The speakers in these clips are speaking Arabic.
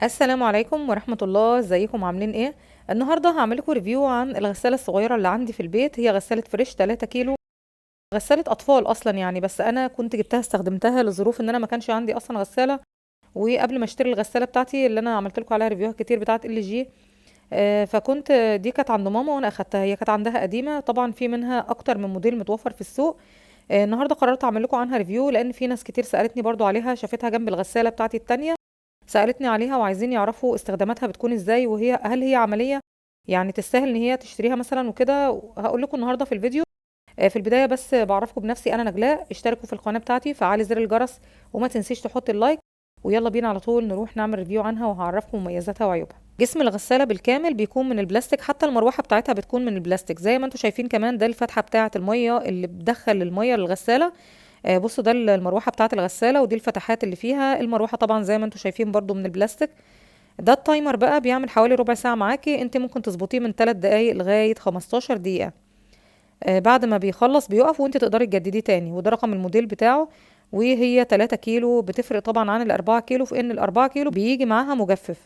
السلام عليكم ورحمة الله، ازيكم عاملين ايه؟ النهاردة هعمل لكم ريفيو عن الغسالة الصغيرة اللي عندي في البيت. هي غسالة فريش 3 كيلو، غسالة اطفال اصلا يعني، بس انا كنت جبتها استخدمتها لظروف ان انا ما كانش عندي اصلا غسالة. وقبل ما اشتري الغسالة بتاعتي اللي انا عملت لكم عليها ريفيوهات كتير بتاعه ال جي، فكنت دي كانت عند ماما وانا اخدتها. هي كانت عندها قديمة، طبعا في منها اكتر من موديل متوفر في السوق. النهارده قررت اعمل لكم عنها ريفيو لان في ناس كتير سألتني برضو عليها، شافتها جنب الغسالة بتاعتي التانية، سألتني عليها وعايزين يعرفوا استخداماتها بتكون ازاي، هل هي عملية يعني تستاهل ان هي تشتريها مثلا وكده. هقول لكم النهارده في الفيديو. في البداية بس بعرفكم بنفسي، انا نجلاء. اشتركوا في القناة بتاعتي، فعلي زر الجرس، وما تنسيش تحط اللايك. ويلا بينا على طول نروح نعمل ريفيو عنها وهعرفكم مميزاتها وعيوبها. جسم الغسالة بالكامل بيكون من البلاستيك، حتى المروحة بتاعتها بتكون من البلاستيك زي ما انتم شايفين. كمان ده الفتحة بتاعة المية اللي بتدخل المية للغسالة. بصوا ده المروحة بتاعة الغسالة، ودي الفتحات اللي فيها. المروحة طبعا زي ما انتم شايفين برضو من البلاستيك. ده التايمر بقى بيعمل حوالي ربع ساعة معاكي، انت ممكن تظبطيه من 3 دقايق لغاية 15 دقيقة. بعد ما بيخلص بيقف وانت تقدري تجدديه تاني. وده رقم الموديل بتاعه. وهي 3 كيلو، بتفرق طبعا عن الأربعة كيلو في ان الأربعة كيلو بيجي معاها مجفف.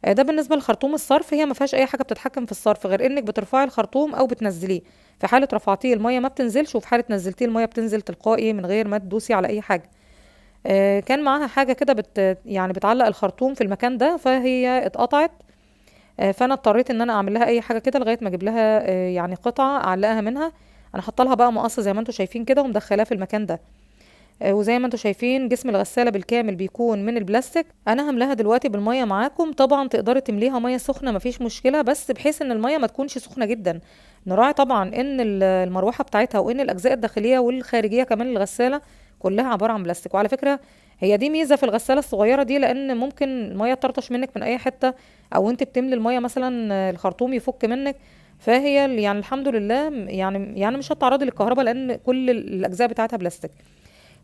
ده بالنسبة لخرطوم الصرف. هي ما فيهاش اي حاجة بتتحكم في الصرف غير انك بترفعي الخرطوم او بتنزليه. في حالة رفعتيه المية ما بتنزلش، وفي حالة نزلتيه المية بتنزل تلقائي من غير ما تدوسي على اي حاجة. كان معاها حاجة كده يعني بتعلق الخرطوم في المكان ده، فهي اتقطعت. فانا اضطريت ان انا اعمل لها اي حاجة كده لغاية ما اجيب لها يعني قطعة اعلقها منها. انا حاطه لها بقى مقص زي ما انتم شايفين كده ومدخلاه في المكان ده. وزي ما انتم شايفين جسم الغسالة بالكامل بيكون من البلاستيك. انا هملاها دلوقتي بالمية معاكم. طبعا تقدري تمليها مية سخنة مفيش مشكلة، بس بحيث ان المية ما تكونش سخنة جدا. نراعي طبعا ان المروحة بتاعتها وان الاجزاء الداخلية والخارجية كمان للغسالة كلها عبارة عن بلاستيك. وعلى فكرة هي دي ميزة في الغسالة الصغيرة دي، لان ممكن المية تطرطش منك من اي حتة، او انت بتملي المية مثلا الخرطوم يفك منك. فهي يعني الحمد لله يعني مش هتعرضي للكهرباء لان كل الاجزاء بتاعتها بلاستيك.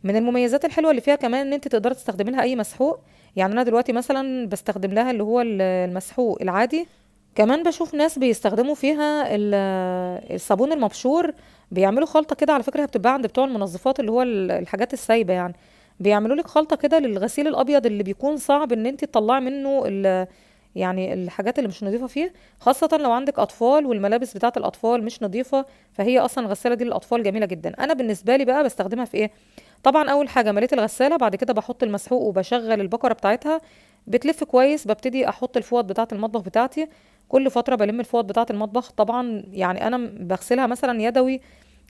من المميزات الحلوه اللي فيها كمان ان انت تقدري تستخدمي لها اي مسحوق. يعني انا دلوقتي مثلا بستخدم لها اللي هو المسحوق العادي. كمان بشوف ناس بيستخدموا فيها الصابون المبشور. بيعملوا خلطه كده، على فكره هي بتبقى عند بتوع المنظفات اللي هو الحاجات السايبه يعني. بيعملوا لك خلطه كده للغسيل الابيض اللي بيكون صعب ان انت تطلعي منه يعني الحاجات اللي مش نظيفه فيه، خاصه لو عندك اطفال والملابس بتاعه الاطفال مش نظيفه. فهي اصلا الغساله دي للاطفال جميله جدا. انا بالنسبه لي بقى بستخدمها في ايه؟ طبعا اول حاجه مليت الغساله، بعد كده بحط المسحوق وبشغل البكره بتاعتها. بتلف كويس، ببتدي احط الفوط بتاعه المطبخ بتاعتي. كل فتره بلم الفوط بتاعه المطبخ. طبعا يعني انا بغسلها مثلا يدوي،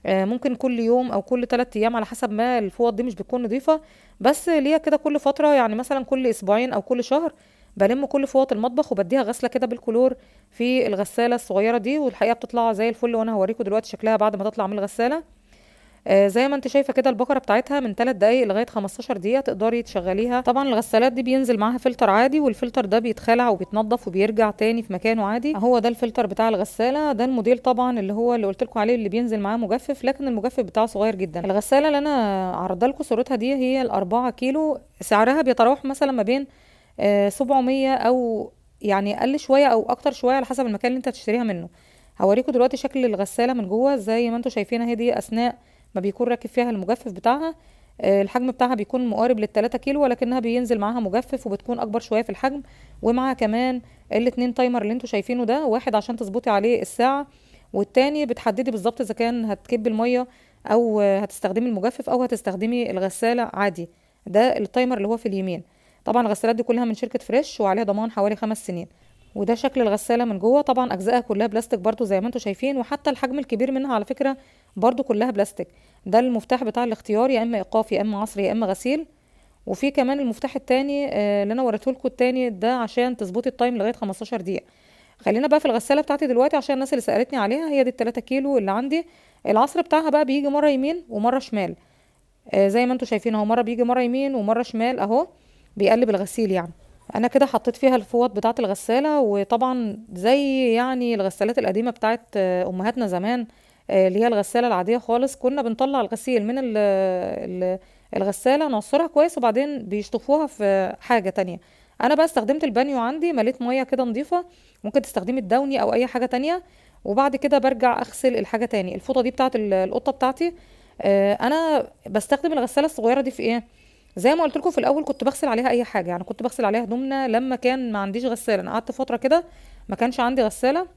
ممكن كل يوم او كل 3 ايام على حسب ما الفوط دي مش بتكون نظيفه. بس ليا كده كل فتره، يعني مثلا كل اسبوعين او كل شهر بلم كل فوط المطبخ وبديها غسله كده بالكلور في الغساله الصغيره دي. والحقيقه بتطلع زي الفل، وانا هوريكم دلوقتي شكلها بعد ما تطلع من الغساله. زي ما انت شايفه كده البكره بتاعتها من 3 دقايق لغايه 15 دقيقه تقدري تشغليها. طبعا الغسالات دي بينزل معاها فلتر عادي، والفلتر ده بيتخلع وبيتنضف وبيرجع تاني في مكانه عادي. هو ده الفلتر بتاع الغساله. ده الموديل طبعا اللي هو اللي قلت لكم عليه اللي بينزل معاه مجفف، لكن المجفف بتاعه صغير جدا. الغساله اللي انا عرضه لكم صورتها دي هي ال4 كيلو. سعرها بيتراوح مثلا ما بين 700 او يعني اقل شويه او اكتر شويه على حسب المكان اللي انت هتشتريها منه. هوريكم دلوقتي شكل الغساله من جوه زي ما انتم شايفينها. هي دي اثناء ما بيكون راكب فيها المجفف بتاعها. الحجم بتاعها بيكون مقارب لل3 كيلو، ولكنها بينزل معاها مجفف وبتكون اكبر شويه في الحجم. ومعاها كمان الاتنين تايمر اللي انتوا شايفينه ده، واحد عشان تظبطي عليه الساعه، والتاني بتحددي بالظبط اذا كان هتكبي الميه او هتستخدمي المجفف او هتستخدمي الغساله عادي. ده التايمر اللي هو في اليمين. طبعا الغسالات دي كلها من شركه فريش وعليها ضمان حوالي 5 سنين. وده شكل الغسالة من جوه. طبعا أجزائها كلها بلاستيك برضو زي ما انتم شايفين، وحتى الحجم الكبير منها على فكرة برضو كلها بلاستيك. ده المفتاح بتاع الاختيار، يا اما ايقاف يا اما عصري يا اما غسيل. وفي كمان المفتاح التاني اللي انا وريته لكم التاني ده عشان تظبطي التايم لغايه 15 دقيقه. خلينا بقى في الغساله بتاعتي دلوقتي عشان الناس اللي سالتني عليها. هي دي ال3 كيلو اللي عندي. العصر بتاعها بقى بيجي مره يمين ومره شمال. زي ما انتم شايفين اهو، مره بيجي مره يمين ومره شمال اهو. بيقلب الغسيل يعني. انا كده حطيت فيها الفوط بتاعه الغساله. وطبعا زي يعني الغسالات القديمه بتاعه امهاتنا زمان، اللي هي الغساله العاديه خالص، كنا بنطلع الغسيل من الغساله نعصرها كويس وبعدين بيشطفوها في حاجه تانية. انا بقى استخدمت البانيو عندي، مليت ميه كده نظيفه. ممكن تستخدمي الدوني او اي حاجه تانية. وبعد كده برجع اغسل الحاجه تاني. الفوطه دي بتاعه القطه بتاعتي. انا بستخدم الغساله الصغيره دي في ايه؟ زي ما قلت لكم في الاول كنت بغسل عليها اي حاجه، يعني كنت بغسل عليها هدومنا لما كان ما عنديش غساله. انا قعدت فتره كده ما كانش عندي غساله،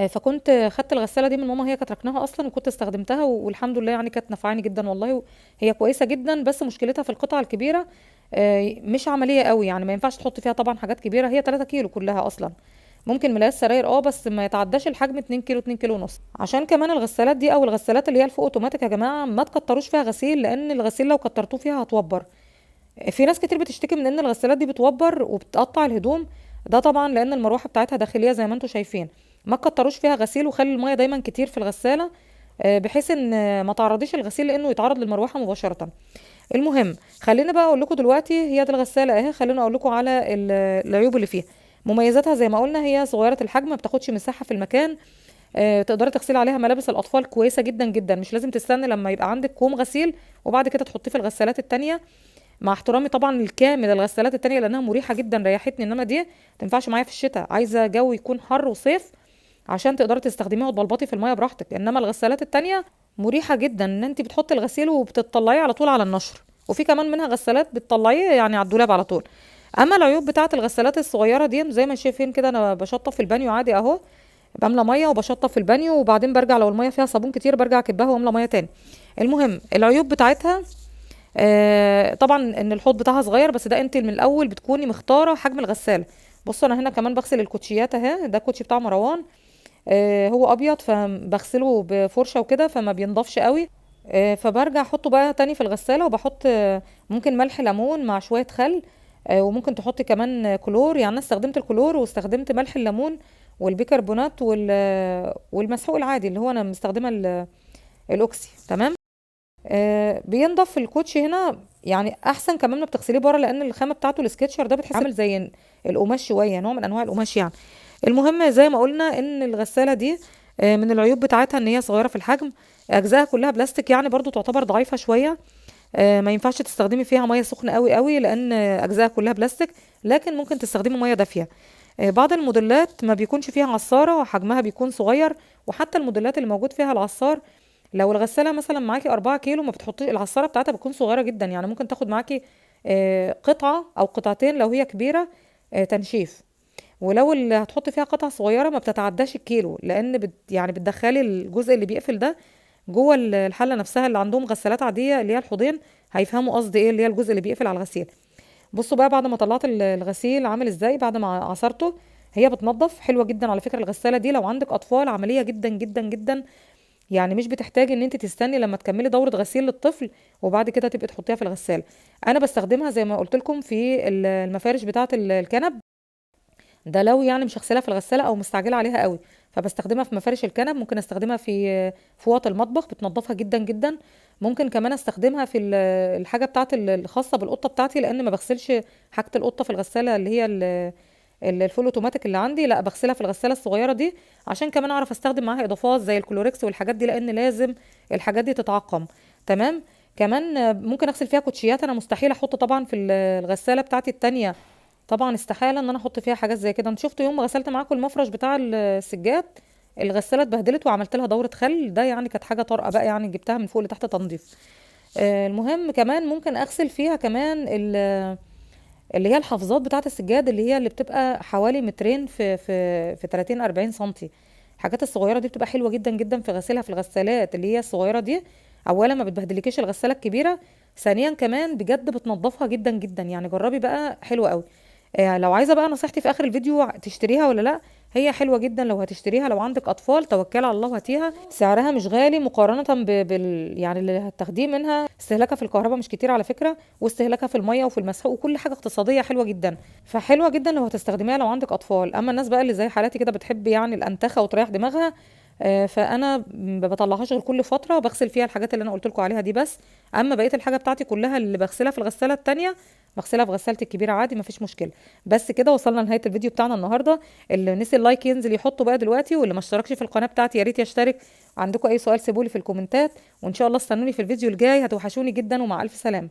فكنت خدت الغساله دي من ماما، هي كانت ركناها اصلا وكنت استخدمتها والحمد لله يعني كانت نفعاني جدا والله. هي كويسه جدا بس مشكلتها في القطع الكبيره، مش عمليه قوي، يعني ما ينفعش تحط فيها طبعا حاجات كبيره، هي 3 كيلو كلها اصلا. ممكن ملايات سراير بس ما يتعداش الحجم 2 كيلو 2 كيلو ونص. عشان كمان الغسالات دي او الغسالات اللي هي الفوق اوتوماتيك يا جماعه ما تكتروش فيها غسيل، لان الغسيل لو كترتوه فيها هتوبر. في ناس كتير بتشتكي من ان الغسالات دي بتوبر وبتقطع الهدوم، ده طبعا لان المروحه بتاعتها داخليه زي ما انتم شايفين. ما تكتروش فيها غسيل وخلي الميه دايما كتير في الغساله، بحيث ان ما تعرضيش الغسيل لانه يتعرض للمروحه مباشره. المهم خلينا بقى اقول لكم دلوقتي، هي دي الغساله اهي، خلينا اقول لكم على العيوب اللي فيها. مميزاتها زي ما قلنا هي صغيره الحجم، ما بتاخدش مساحه في المكان، تقدري تغسلي عليها ملابس الاطفال كويسه جدا جدا، مش لازم تستني لما يبقى عندك كوم غسيل وبعد كده تحطيه في الغسالات التانية. مع احترامي طبعا الكامل للغسالات التانية لانها مريحة جدا ريحتني، انما دي تنفعش معايا في الشتاء، عايزة جو يكون حر وصيف عشان تقدري تستخدميها وتبلبطي في المية براحتك. انما الغسالات التانية مريحة جدا، ان انت بتحطي الغسيل وبتطلعيه على طول على النشر، وفي كمان منها غسالات بتطلعيه يعني على الدولاب على طول. اما العيوب بتاعه الغسالات الصغيره دي زي ما شايفين كده، انا بشطف في البانيو عادي اهو، بملى ميه وبشطف في البانيو وبعدين برجع لو الميه فيها صابون كتير برجع اكبها واملى ميه تاني. المهم العيوب بتاعتها، طبعا ان الحوض بتاعها صغير، بس ده انت من الاول بتكوني مختاره حجم الغساله. بصوا انا هنا كمان بغسل الكوتشيات اهي، ده الكوتشي بتاع مروان، هو ابيض فبغسله بفرشه وكده فما بينضفش قوي، فبرجع احطه بقى تاني في الغساله وبحط ممكن ملح ليمون مع شويه خل، وممكن تحطي كمان كلور. يعني انا استخدمت الكلور واستخدمت ملح الليمون والبيكربونات والمسحوق العادي اللي هو انا مستخدمه الاوكسي، تمام. بينضف الكوتشي هنا يعني احسن كمان ما بتغسليه بره، لان الخامه بتاعته السكتشر ده بتحس عامل زي القماش شويه، نوع من انواع القماش يعني. المهم زي ما قلنا ان الغساله دي من العيوب بتاعتها ان هي صغيره في الحجم، اجزائها كلها بلاستيك يعني برضو تعتبر ضعيفه شويه، ما ينفعش تستخدمي فيها ميه سخنه قوي قوي لان اجزائها كلها بلاستيك، لكن ممكن تستخدمي ميه دافيه. بعض الموديلات ما بيكونش فيها عصاره وحجمها بيكون صغير، وحتى الموديلات اللي موجود فيها العصار لو الغسالة مثلا معاكي 4 كيلو ما بتحطي العصارة بتاعتها بتكون صغيرة جدا، يعني ممكن تاخد معاكي قطعة أو قطعتين لو هي كبيرة تنشيف. ولو اللي هتحطي فيها قطع صغيرة ما بتتعداش الكيلو، لأن يعني بتدخلي الجزء اللي بيقفل ده جوه الحلة نفسها. اللي عندهم غسالات عادية اللي هي الحوضين هيفهموا قصدي ايه، اللي هي الجزء اللي بيقفل على الغسيل. بصوا بقى بعد ما طلعت الغسيل عامل ازاي بعد ما عصرته، هي بتنضف حلوة جدا على فكرة الغسالة دي. لو عندك أطفال عملية جدا جدا جدا، يعني مش بتحتاجي ان انت تستني لما تكملي دورة غسيل للطفل وبعد كده تبقي تحطيها في الغسالة. انا بستخدمها زي ما قلت لكم في المفارش بتاعة الكنب، ده لو يعني مش هغسلها في الغسالة او مستعجلة عليها قوي، فبستخدمها في مفارش الكنب. ممكن استخدمها في فوط المطبخ بتنضفها جدا جدا. ممكن كمان استخدمها في الحاجة بتاعة الخاصة بالقطة بتاعتي، لان ما بغسلش حاجة القطة في الغسالة اللي هي الفول اوتوماتيك اللي عندي، لا بغسلها في الغساله الصغيره دي عشان كمان اعرف استخدم معاها اضافات زي الكلوركس والحاجات دي، لان لازم الحاجات دي تتعقم، تمام. كمان ممكن اغسل فيها كوتشيات، انا مستحيل احط طبعا في الغساله بتاعتي التانية، طبعا استحاله ان انا احط فيها حاجات زي كده. انت شفتوا يوم ما غسلت معاكم المفرش بتاع السجاد الغساله اتبهدلت وعملت لها دوره خل، ده يعني كانت حاجه طارئه بقى، يعني جبتها من فوق لتحت تنظيف. المهم كمان ممكن اغسل فيها كمان اللي هي الحافظات بتاعه السجاد، اللي هي اللي بتبقى حوالي مترين في 30 40 سنتي. الحاجات الصغيره دي بتبقى حلوه جدا جدا في غسيلها في الغسالات اللي هي الصغيره دي. اولا ما بتبهدلكيش الغساله الكبيره، ثانيا كمان بجد بتنضفها جدا جدا، يعني جربي بقى حلوه قوي. لو عايزه بقى نصيحتي في اخر الفيديو تشتريها ولا لا، هي حلوه جدا لو هتشتريها. لو عندك اطفال توكلي على الله وهاتيها، سعرها مش غالي مقارنه يعني اللي هتاخديه منها. استهلاكها في الكهرباء مش كتير على فكره، واستهلاكها في الميه وفي المسحوق وكل حاجه اقتصاديه حلوه جدا، فحلوه جدا لو هتستخدميها لو عندك اطفال. اما الناس بقى اللي زي حالاتي كده بتحب يعني الانتخه وتريح دماغها، فانا ما بطلعهاش غير كل فتره بغسل فيها الحاجات اللي انا قلت لكم عليها دي بس. اما بقيه الحاجه بتاعتي كلها اللي بغسلها في الغساله التانية بغسلها في غسالتي الكبيره عادي مفيش مشكله. بس كده وصلنا لنهايه الفيديو بتاعنا النهارده. اللي نسي اللايك ينزل يحطه بقى دلوقتي، واللي ما اشتركش في القناه بتاعتي يا ريت يشترك. عندكم اي سؤال سيبولي في الكومنتات، وان شاء الله استنوني في الفيديو الجاي، هتوحشوني جدا، ومع الف سلامه.